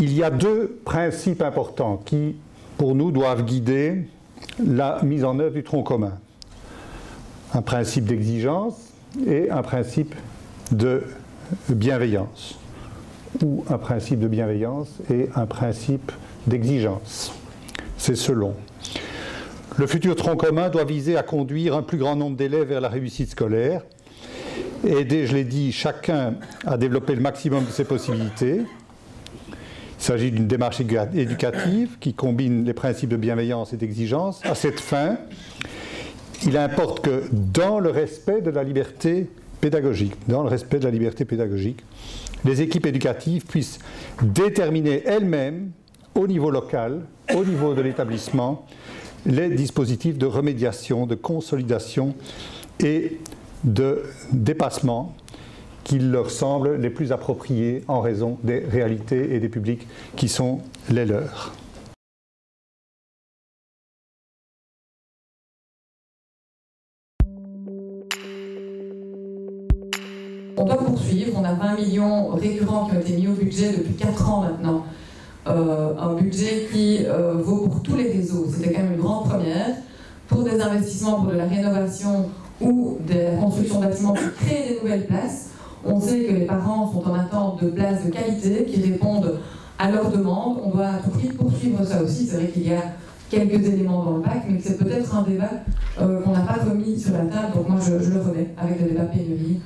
il y a deux principes importants qui, pour nous, doivent guider la mise en œuvre du tronc commun. Un principe d'exigence et un principe de bienveillance. Ou un principe de bienveillance et un principe d'exigence. C'est selon. Le futur tronc commun doit viser à conduire un plus grand nombre d'élèves vers la réussite scolaire, aider, je l'ai dit, chacun à développer le maximum de ses possibilités. Il s'agit d'une démarche éducative qui combine les principes de bienveillance et d'exigence. À cette fin, il importe que dans le respect de la liberté pédagogique, les équipes éducatives puissent déterminer elles-mêmes, au niveau local, au niveau de l'établissement, les dispositifs de remédiation, de consolidation et de dépassement qui leur semblent les plus appropriés en raison des réalités et des publics qui sont les leurs. On doit poursuivre, on a 20 millions récurrents qui ont été mis au budget depuis 4 ans maintenant. Un budget qui vaut pour tous les réseaux, c'était quand même une grande première, pour des investissements, pour de la rénovation ou des constructions de bâtiments qui créent des nouvelles places. On sait que les parents sont en attente de places de qualité qui répondent à leurs demandes. On doit à tout prix poursuivre ça aussi. C'est vrai qu'il y a quelques éléments dans le PAC, mais que c'est peut-être un débat qu'on n'a pas remis sur la table. Donc moi, je le remets avec le débat pénurie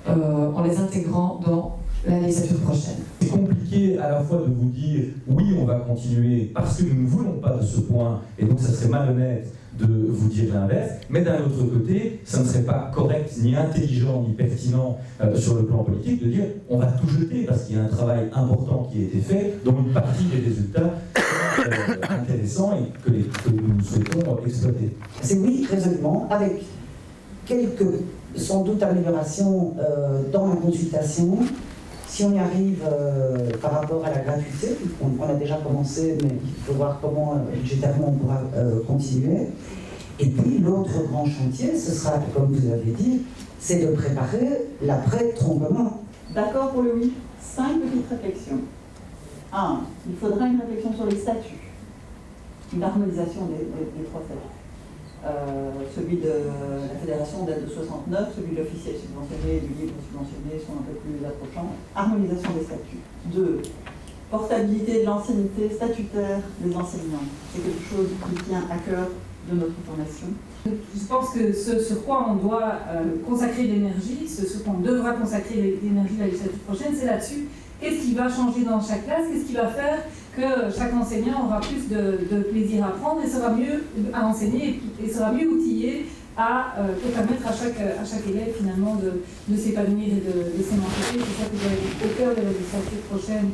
en les intégrant dans la législature prochaine. C'est compliqué à la fois de vous dire oui, on va continuer parce que nous ne voulons pas de ce point, et donc ça serait malhonnête de vous dire l'inverse, mais d'un autre côté, ça ne serait pas correct, ni intelligent, ni pertinent sur le plan politique de dire on va tout jeter parce qu'il y a un travail important qui a été fait, dont une partie des résultats sont intéressants et que nous souhaitons exploiter. C'est oui, résolument, avec quelques, sans doute, améliorations dans la consultation. Si on y arrive par rapport à la gratuité, on a déjà commencé, mais il faut voir comment budgétairement on pourra continuer. Et puis l'autre grand chantier, ce sera, comme vous l'avez dit, c'est de préparer l'après-tronc commun. D'accord pour le oui. 5 petites réflexions. 1. Il faudra une réflexion sur les statuts. Une harmonisation des 3 statuts. Celui de la fédération date de 69, celui de l'officiel subventionné et du libre subventionné sont un peu plus approchants. Harmonisation des statuts. 2. Portabilité de l'ancienneté statutaire des enseignants. C'est quelque chose qui tient à cœur de notre formation. Je pense que ce sur quoi on doit consacrer l'énergie, ce sur quoi on devra consacrer l'énergie la législature prochaine, c'est là-dessus. Qu'est-ce qui va changer dans chaque classe? Qu'est-ce qui va faire que chaque enseignant aura plus de plaisir à apprendre et sera mieux à enseigner et sera mieux outillé à permettre à chaque élève finalement de s'épanouir et de s'émanciper? C'est ça que doit être au cœur de la législature prochaine